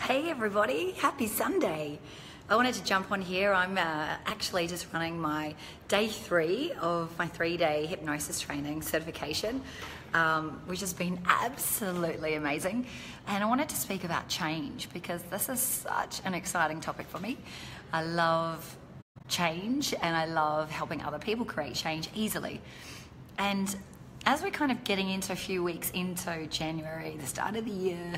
Hey everybody, happy Sunday. I wanted to jump on here. I'm actually just running my day 3 of my 3-day hypnosis training certification, which has been absolutely amazing. And I wanted to speak about change because this is such an exciting topic for me. I love change and I love helping other people create change easily. And as we're kind of getting into a few weeks into January, the start of the year,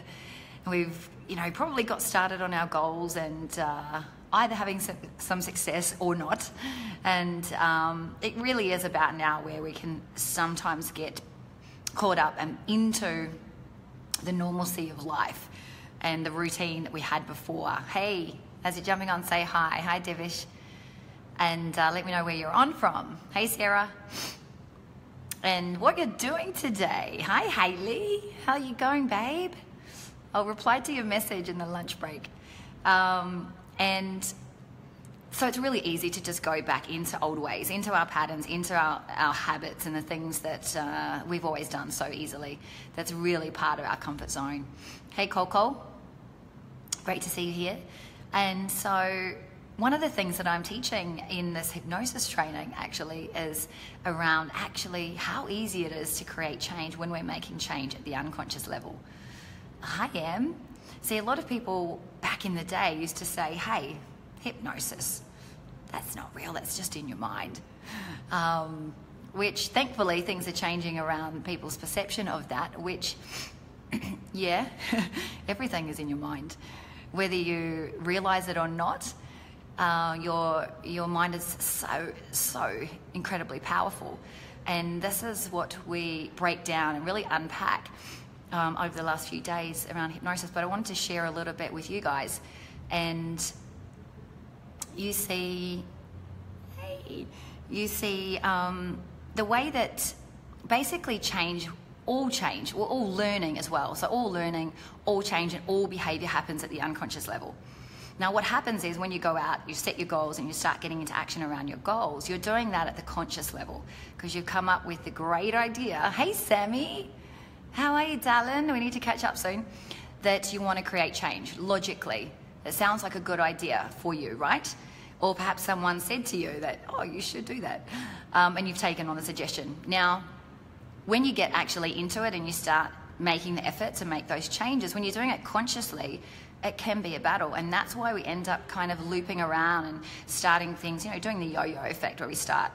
we've probably got started on our goals and either having some success or not. And it really is about now where we can sometimes get caught up and into the normalcy of life and the routine that we had before. Hey, as you're jumping on, say hi. Hi, Devish. And let me know where you're on from. Hey, Sarah. And what you're doing today. Hi, Hayley. How are you going, babe? I'll reply to your message in the lunch break. And so it's really easy to just go back into old ways, into our patterns, into our habits and the things that we've always done so easily. That's really part of our comfort zone. Hey, Coco. Great to see you here. And so one of the things that I'm teaching in this hypnosis training actually is around actually how easy it is to create change when we're making change at the unconscious level. I am. See, a lot of people back in the day used to say, hey, hypnosis, that's not real, that's just in your mind. Which thankfully things are changing around people's perception of that, which, yeah, everything is in your mind. Whether you realize it or not, your mind is so incredibly powerful. And this is what we break down and really unpack over the last few days around hypnosis, but I wanted to share a little bit with you guys. And you see the way that basically we're all learning as well. So all learning, all change, and all behavior happens at the unconscious level. Now what happens is when you go out, you set your goals and you start getting into action around your goals, you're doing that at the conscious level because you've come up with the great idea. Hey, Sammy. How are you, darling? We need to catch up soon. That you want to create change logically. It sounds like a good idea for you, right? Or perhaps someone said to you that, oh, you should do that. And you've taken on the suggestion. Now, when you get actually into it and you start making the effort to make those changes, when you're doing it consciously, it can be a battle. And that's why we end up kind of looping around and starting things, doing the yo-yo effect where we start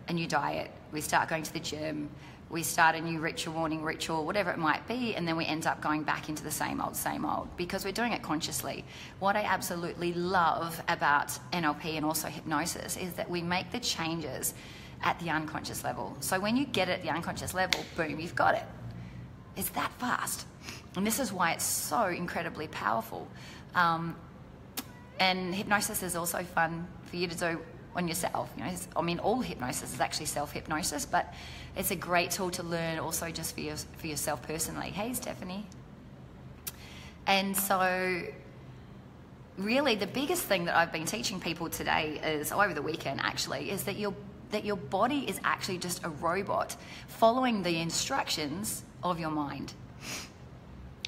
a new diet, we start going to the gym, we start a new morning ritual, whatever it might be, and then we end up going back into the same old, because we're doing it consciously. What I absolutely love about NLP and also hypnosis is that we make the changes at the unconscious level. So when you get it at the unconscious level, boom, you've got it. It's that fast. And this is why it's so incredibly powerful. And hypnosis is also fun for you to do on yourself. All hypnosis is actually self-hypnosis, but it's a great tool to learn also just for yourself personally. Hey, Stephanie. And so really the biggest thing that I've been teaching people today is, over the weekend actually, is that your body is actually just a robot following the instructions of your mind.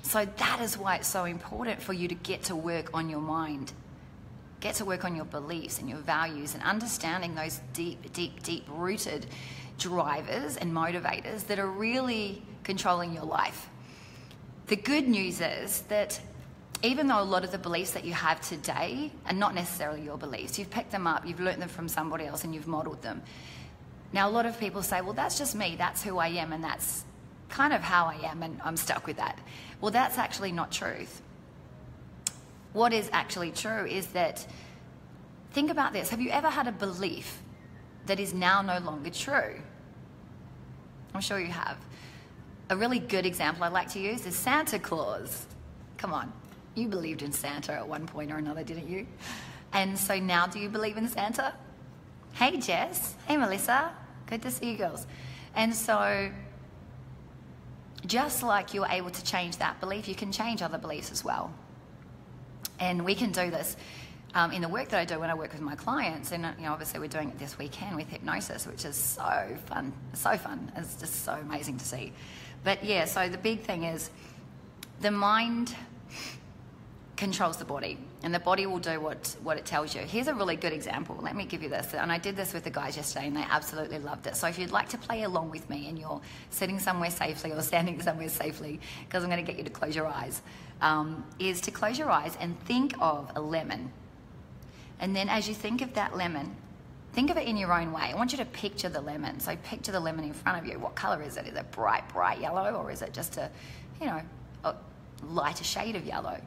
So that is why it's so important for you to get to work on your mind. Get to work on your beliefs and your values and understanding those deep rooted drivers and motivators that are really controlling your life. The good news is that even though a lot of the beliefs that you have today are not necessarily your beliefs, you've picked them up, you've learnt them from somebody else and you've modeled them. Now a lot of people say, well, that's just me, that's who I am, and that's kind of how I am, and I'm stuck with that. Well, that's actually not truth. What is actually true is that, think about this, have you ever had a belief that is now no longer true? I'm sure you have. A really good example I like to use is Santa Claus. Come on, you believed in Santa at one point or another, didn't you? And so now do you believe in Santa? Hey Jess, hey Melissa, good to see you girls. And so just like you're able to change that belief, you can change other beliefs as well. And we can do this in the work that I do when I work with my clients. And obviously we're doing it this weekend with hypnosis, which is so fun. It's so fun. It's just so amazing to see. But yeah, so the big thing is the mind controls the body, and the body will do what it tells you. Here's a really good example. Let me give you this, and I did this with the guys yesterday and they absolutely loved it. So if you'd like to play along with me and you're sitting somewhere safely or standing somewhere safely, because I'm going to get you to close your eyes, is to close your eyes and think of a lemon. And then as you think of that lemon, think of it in your own way. I want you to picture the lemon. So picture the lemon in front of you. What color is it? Is it bright, bright yellow, or is it just a lighter shade of yellow?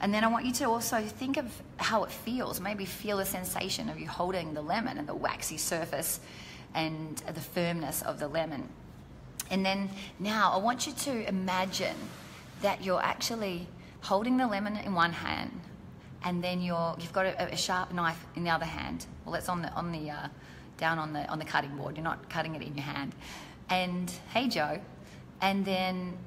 And then I want you to also think of how it feels. Maybe feel a sensation of you holding the lemon and the waxy surface and the firmness of the lemon. And then now I want you to imagine that you're actually holding the lemon in one hand, and then you've got a sharp knife in the other hand. Well, it's down on the cutting board. You're not cutting it in your hand. And hey, Joe. And then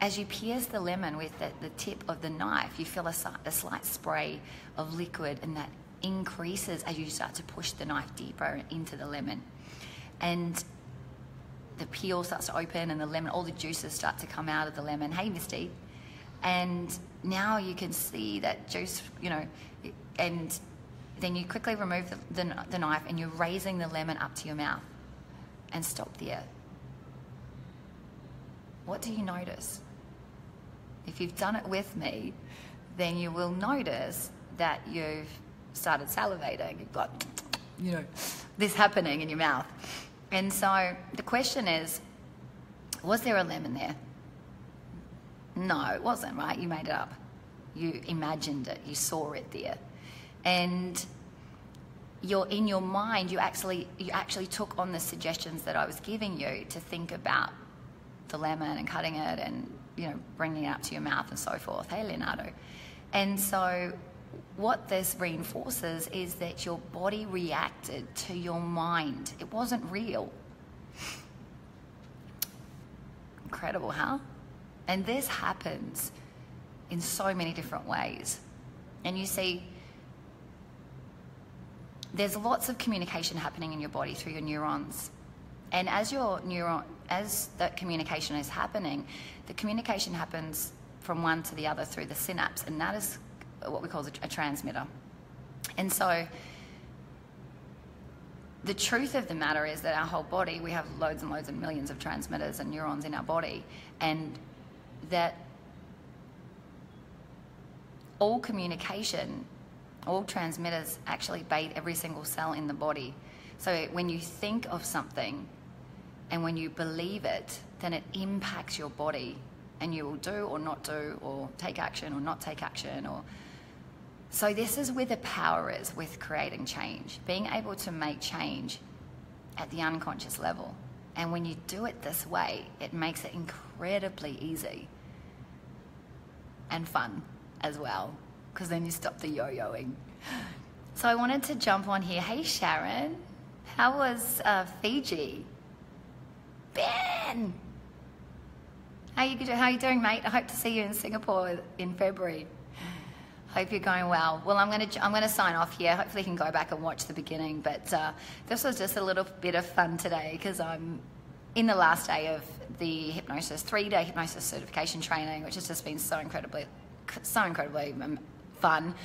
as you pierce the lemon with the tip of the knife, you feel a slight spray of liquid, and that increases as you start to push the knife deeper into the lemon. And the peel starts to open, and the lemon, all the juices start to come out of the lemon. Hey, Misty. And now you can see that juice, and then you quickly remove the knife, and you're raising the lemon up to your mouth. And stop there. What do you notice? If you've done it with me, then you will notice that you've started salivating. You've got, this happening in your mouth. And so the question is, was there a lemon there? No, it wasn't, right? You made it up. You imagined it. You saw it there. And in your mind, you actually took on the suggestions that I was giving you to think about the lemon and cutting it and bringing it up to your mouth and so forth. Hey, Leonardo. And so what this reinforces is that your body reacted to your mind. It wasn't real. Incredible, huh? And this happens in so many different ways. And you see, there's lots of communication happening in your body through your neurons. And as that communication is happening, the communication happens from one to the other through the synapse, and that is what we call a transmitter. And so the truth of the matter is that our whole body, we have loads and loads and millions of transmitters and neurons in our body, and that all communication, all transmitters actually bathe every single cell in the body. So when you think of something and when you believe it, then it impacts your body, and you will do or not do, or take action or not take action. So this is where the power is with creating change, being able to make change at the unconscious level. And when you do it this way, it makes it incredibly easy and fun as well, because then you stop the yo-yoing. So I wanted to jump on here. Hey, Sharon, how was Fiji? Ben, how you doing, mate? I hope to see you in Singapore in February. Hope you're going well. Well, I'm gonna sign off here. Hopefully you can go back and watch the beginning. But this was just a little bit of fun today, because I'm in the last day of the hypnosis, 3-day hypnosis certification training, which has just been so incredibly fun.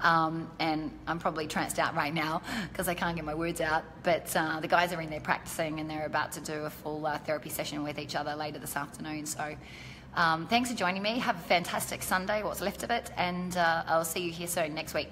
And I'm probably tranced out right now because I can't get my words out. But the guys are in there practicing, and they're about to do a full therapy session with each other later this afternoon. So thanks for joining me. Have a fantastic Sunday, what's left of it, and I'll see you here soon next week.